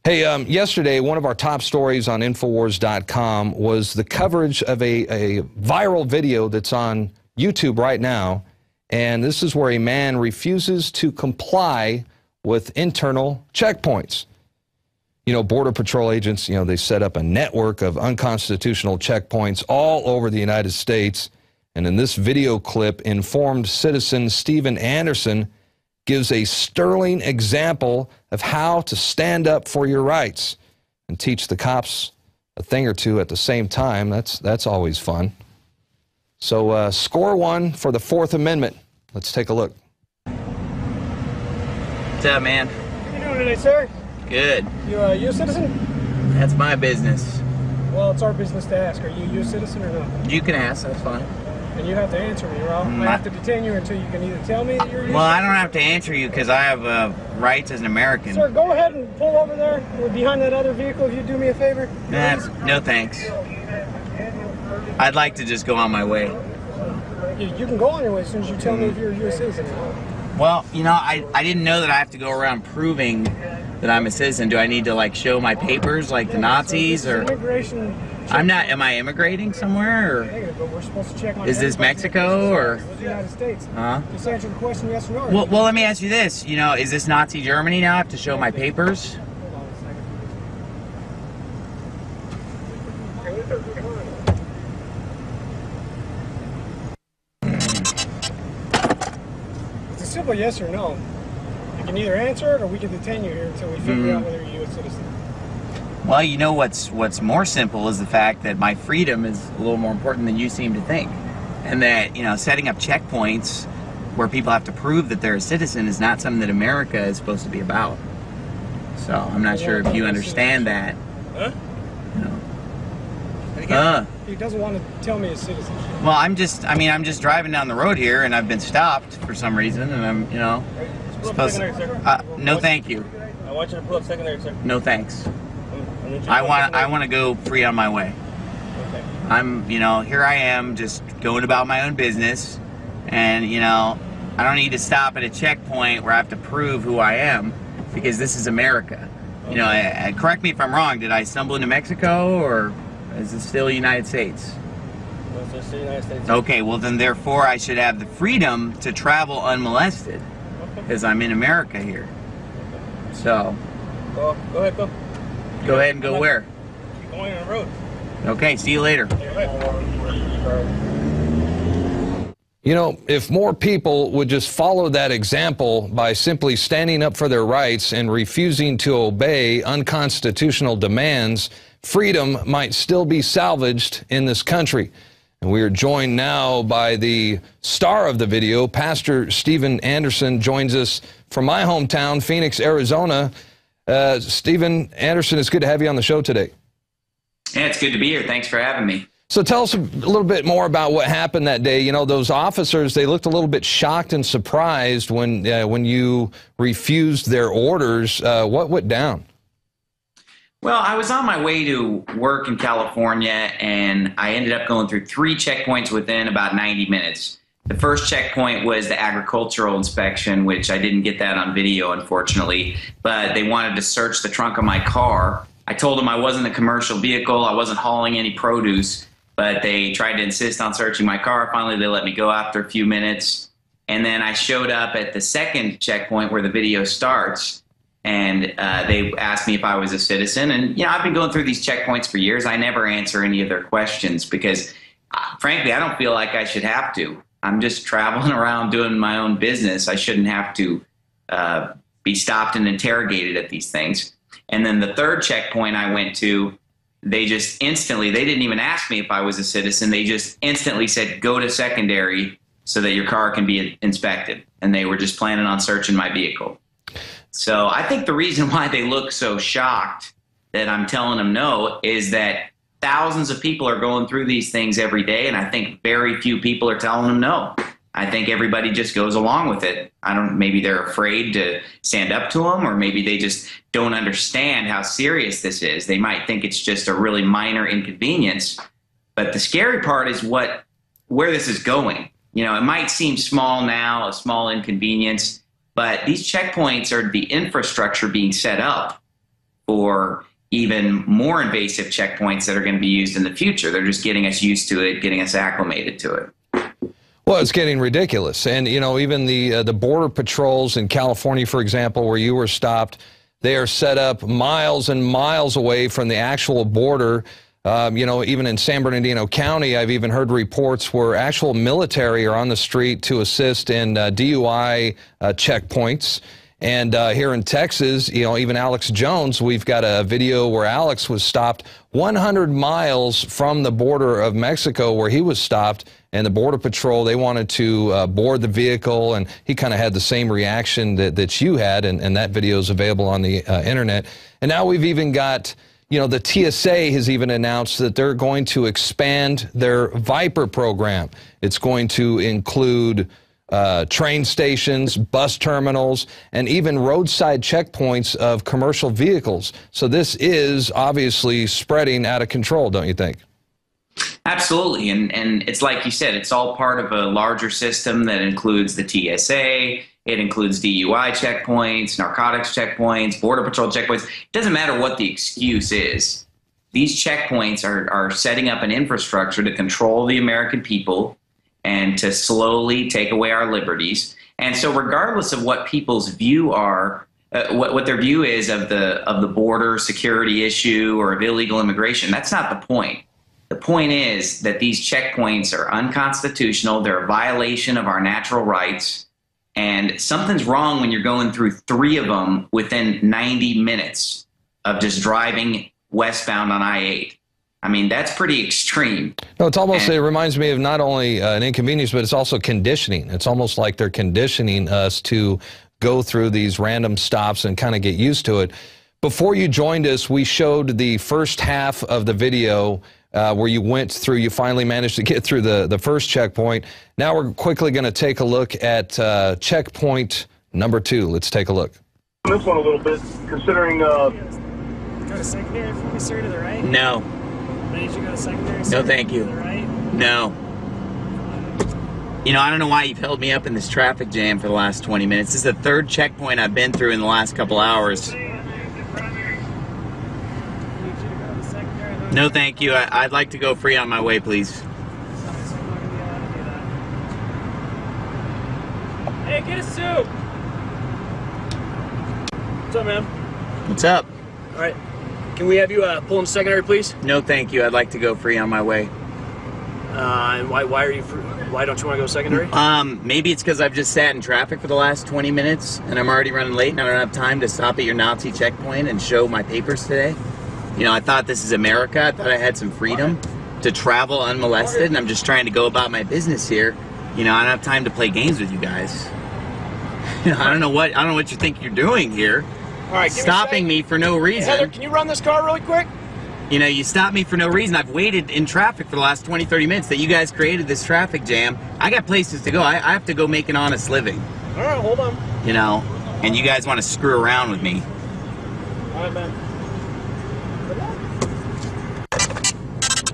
Hey, yesterday, one of our top stories on Infowars.com was the coverage of a viral video that's on YouTube right now. And this is where a man refuses to comply with internal checkpoints. You know, Border Patrol agents, they set up a network of unconstitutional checkpoints all over the United States. And in this video clip, informed citizen Steven Anderson gives a sterling example of how to stand up for your rights and teach the cops a thing or two at the same time. That's always fun. So score one for the Fourth Amendment. Let's take a look. What's up, man? How you doing today, sir? Good. You a U.S. citizen? That's my business. Well, it's our business to ask. Are you a U.S. citizen or not? You can ask, that's fine. And you have to answer me, or I have to detain you until you can either tell me that you're a U.S. Well, I don't have to answer you because I have rights as an American. Sir, go ahead and pull over there behind that other vehicle if you do me a favor. No thanks. I'd like to just go on my way. You can go on your way as soon as you tell me if you're a U.S. citizen. Well, I didn't know that I have to go around proving that I'm a citizen. Do I need to, show my papers like the Nazis? Or immigration. I'm not. Am I immigrating somewhere? Or Negative, but we're supposed to check on. Is this Mexico or the United States? Just answer the question, yes or no. Well, let me ask you this. Is this Nazi Germany now? I have to show my papers? Hold on a second. It's a simple yes or no. You can either answer it or we can detain you here until we figure out whether you're a U.S. citizen. Well, what's more simple is the fact that my freedom is a little more important than you seem to think. And that, setting up checkpoints where people have to prove that they're a citizen is not something that America is supposed to be about. So I'm not sure if you understand that. Huh? He doesn't want to tell me his citizenship. Well, I'm just driving down the road here and I've been stopped for some reason and I'm, supposed to, no thank you. I want you to pull up secondary, sir. No thanks. I want to go free on my way. Okay. I'm, here I am just going about my own business and, I don't need to stop at a checkpoint where I have to prove who I am because this is America. Okay. Correct me if I'm wrong, did I stumble into Mexico or is it still the United States? No, it's still the United States. Okay, well then therefore I should have the freedom to travel unmolested because I'm in America here. So. Go ahead, go. Go ahead and go where? Keep going on the road. Okay, see you later. If more people would just follow that example by simply standing up for their rights and refusing to obey unconstitutional demands, freedom might still be salvaged in this country. And we are joined now by the star of the video, Pastor Steven Anderson, joins us from my hometown, Phoenix, Arizona. Steven Anderson, it's good to have you on the show today. Yeah, it's good to be here. Thanks for having me. So tell us a little bit more about what happened that day. Those officers, they looked a little bit shocked and surprised when you refused their orders. What went down? Well, I was on my way to work in California, and I ended up going through 3 checkpoints within about 90 minutes. The first checkpoint was the agricultural inspection, which I didn't get that on video, unfortunately, but they wanted to search the trunk of my car. I told them I wasn't a commercial vehicle, I wasn't hauling any produce, but they tried to insist on searching my car. Finally, they let me go after a few minutes, and then I showed up at the second checkpoint where the video starts, and they asked me if I was a citizen, and I've been going through these checkpoints for years. I never answer any of their questions because, frankly, I don't feel like I should have to. I'm just traveling around doing my own business. I shouldn't have to be stopped and interrogated at these things. And then the third checkpoint I went to, they just instantly, they didn't even ask me if I was a citizen. They just instantly said, go to secondary so that your car can be inspected. And they were just planning on searching my vehicle. So I think the reason why they look so shocked that I'm telling them no is that thousands of people are going through these things every day, and I think very few people are telling them no. I think everybody just goes along with it. Maybe they're afraid to stand up to them, or maybe they just don't understand how serious this is. They might think it's just a really minor inconvenience, but the scary part is where this is going. It might seem small now, a small inconvenience, but these checkpoints are the infrastructure being set up for even more invasive checkpoints that are going to be used in the future. They're just getting us used to it, getting us acclimated to it. Well, it's getting ridiculous. And, you know, even the border patrols in California, for example, where you were stopped, they are set up miles and miles away from the actual border. You know, even in San Bernardino County, I've even heard reports where actual military are on the street to assist in DUI checkpoints. And here in Texas, you know, even Alex Jones, we've got a video where Alex was stopped 100 miles from the border of Mexico where he was stopped. And the Border Patrol, they wanted to board the vehicle, and he kind of had the same reaction that you had, and that video is available on the internet. And now we've even got, you know, the TSA has even announced that they're going to expand their Viper program. It's going to include train stations, bus terminals, and even roadside checkpoints of commercial vehicles. So this is obviously spreading out of control, don't you think? Absolutely. And it's like you said, it's all part of a larger system that includes the TSA. It includes DUI checkpoints, narcotics checkpoints, Border Patrol checkpoints. It doesn't matter what the excuse is. These checkpoints are setting up an infrastructure to control the American people and to slowly take away our liberties. And so regardless of what people's view are, what their view is of the border security issue or of illegal immigration, that's not the point. The point is that these checkpoints are unconstitutional. They're a violation of our natural rights. And something's wrong when you're going through 3 of them within 90 minutes of just driving westbound on I-8. I mean, that's pretty extreme. No, it's almost, it reminds me of not only an inconvenience, but it's also conditioning. It's almost like they're conditioning us to go through these random stops and kind of get used to it. Before you joined us, we showed the first half of the video where you went through, you finally managed to get through the first checkpoint. Now we're quickly going to take a look at checkpoint number 2. Let's take a look. This one a little bit, considering... Go to secondary for me, sir, to the right? No. I need you to go to secondary, sir, No, thank you. to the right? No. You know, I don't know why you've held me up in this traffic jam for the last 20 minutes. This is the 3rd checkpoint I've been through in the last couple hours. No, thank you. I'd like to go free on my way, please. Hey, get a suit! What's up, man? What's up? All right. Can we have you pull in secondary, please? No, thank you. I'd like to go free on my way. And why are you? Why don't you want to go secondary? Maybe it's because I've just sat in traffic for the last 20 minutes, and I'm already running late, and I don't have time to stop at your Nazi checkpoint and show my papers today. You know, I thought this is America. I thought I had some freedom to travel unmolested, and I'm just trying to go about my business here. You know, I don't have time to play games with you guys. You know, I don't know what you think you're doing here. All right, stopping me for no reason. Hey, Heather, can you run this car really quick? You know, you stopped me for no reason. I've waited in traffic for the last 20, 30 minutes that you guys created this traffic jam. I got places to go. I have to go make an honest living. All right, hold on. You know, and you guys want to screw around with me. All right, man.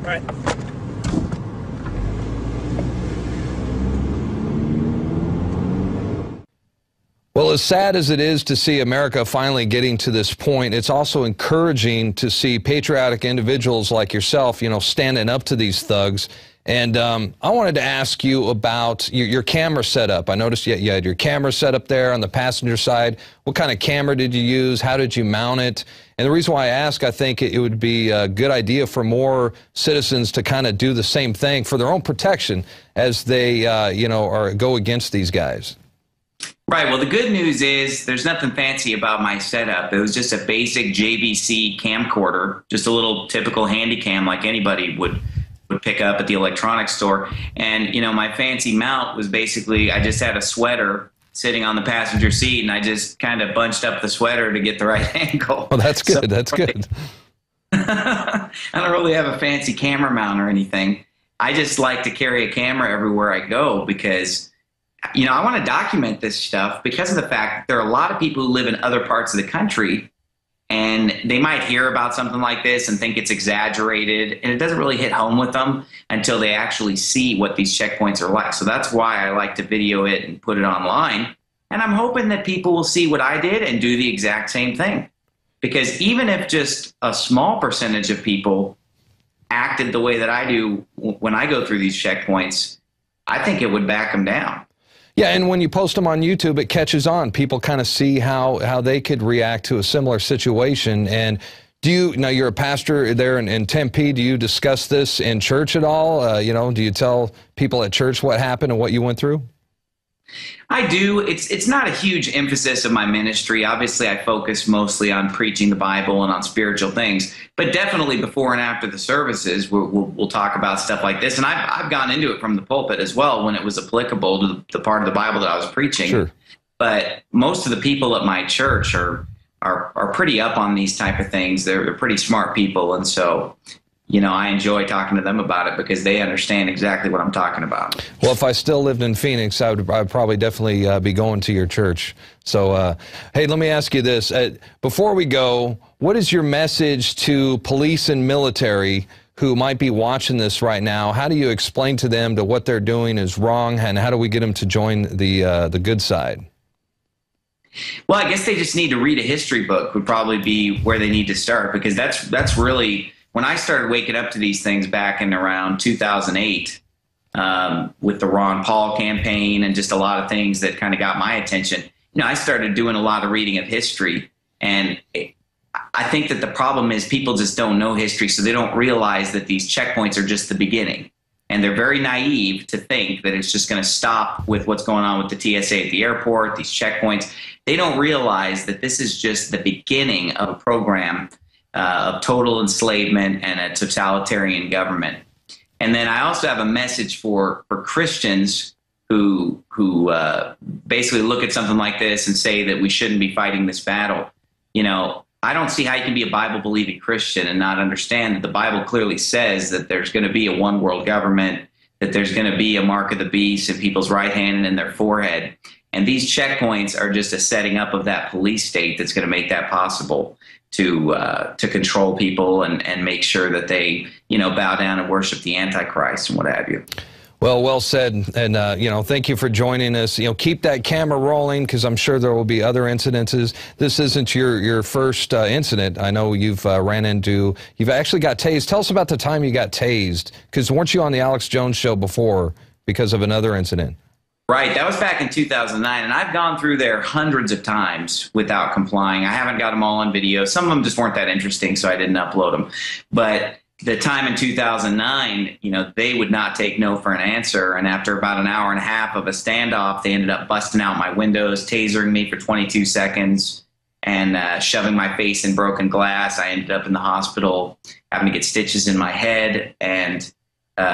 All right. Well, as sad as it is to see America finally getting to this point, it's also encouraging to see patriotic individuals like yourself, you know, standing up to these thugs. And I wanted to ask you about your camera setup. I noticed you had your camera set up there on the passenger side. What kind of camera did you use? How did you mount it? And the reason why I ask, I think it would be a good idea for more citizens to kind of do the same thing for their own protection as they, you know, go against these guys. Right. Well, the good news is there's nothing fancy about my setup. It was just a basic JVC camcorder, just a little typical handy cam like anybody would pick up at the electronics store. And, you know, my fancy mount was basically I just had a sweater sitting on the passenger seat, and I just kind of bunched up the sweater to get the right angle. Well, that's good. So, that's good. I don't really have a fancy camera mount or anything. I just like to carry a camera everywhere I go because, you know, I want to document this stuff because of the fact that there are a lot of people who live in other parts of the country, and they might hear about something like this and think it's exaggerated, and it doesn't really hit home with them until they actually see what these checkpoints are like. So that's why I like to video it and put it online. And I'm hoping that people will see what I did and do the exact same thing. because even if just a small percentage of people acted the way that I do when I go through these checkpoints, I think it would back them down. Yeah, and when you post them on YouTube, it catches on. People kind of see how they could react to a similar situation. And do you, now you're a pastor there in Tempe, do you discuss this in church at all? You know, do you tell people at church what happened and what you went through? I do. It's not a huge emphasis of my ministry. Obviously, I focus mostly on preaching the Bible and on spiritual things. But definitely before and after the services, we'll talk about stuff like this. And I've gone into it from the pulpit as well when it was applicable to the part of the Bible that I was preaching. Sure. But most of the people at my church are pretty up on these type of things. They're pretty smart people. And so, you know, I enjoy talking to them about it because they understand exactly what I'm talking about. Well, if I still lived in Phoenix, I'd probably definitely be going to your church. So, hey, let me ask you this. Before we go, what is your message to police and military who might be watching this right now? How do you explain to them that what they're doing is wrong, and how do we get them to join the good side? Well, I guess they just need to read a history book would probably be where they need to start, because that's really... When I started waking up to these things back in around 2008 with the Ron Paul campaign and just a lot of things that kind of got my attention, you know, I started doing a lot of reading of history. And I think that the problem is people just don't know history, so they don't realize that these checkpoints are just the beginning. And they're very naive to think that it's just going to stop with what's going on with the TSA at the airport, these checkpoints. They don't realize that this is just the beginning of a program of total enslavement and a totalitarian government. And then I also have a message for Christians who basically look at something like this and say that we shouldn't be fighting this battle. You know, I don't see how you can be a Bible-believing Christian and not understand that the Bible clearly says that there's going to be a one-world government, that there's going to be a mark of the beast in people's right hand and in their forehead. And these checkpoints are just a setting up of that police state that's going to make that possible to control people and make sure that they, you know, bow down and worship the Antichrist and what have you. Well said. And, you know, thank you for joining us. You know, keep that camera rolling, because I'm sure there will be other incidences. This isn't your first incident. I know you've you've actually got tased. Tell us about the time you got tased, because weren't you on the Alex Jones show before because of another incident? Right. That was back in 2009, and I've gone through there hundreds of times without complying. I haven't got them all on video. Some of them just weren't that interesting, so I didn't upload them. But the time in 2009, you know, they would not take no for an answer. And after about an hour and a half of a standoff, they ended up busting out my windows, tasering me for 22 seconds, and shoving my face in broken glass. I ended up in the hospital having to get stitches in my head and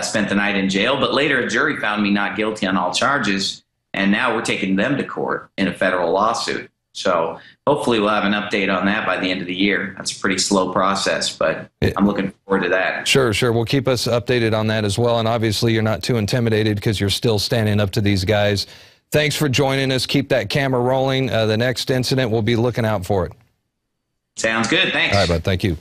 spent the night in jail. But later a jury found me not guilty on all charges, and now we're taking them to court in a federal lawsuit. So hopefully we'll have an update on that by the end of the year. That's a pretty slow process, but I'm looking forward to that. Sure. We'll keep us updated on that as well. And obviously you're not too intimidated because you're still standing up to these guys. Thanks for joining us. Keep that camera rolling. The next incident, we'll be looking out for it. Sounds good. Thanks. All right, bud. Thank you.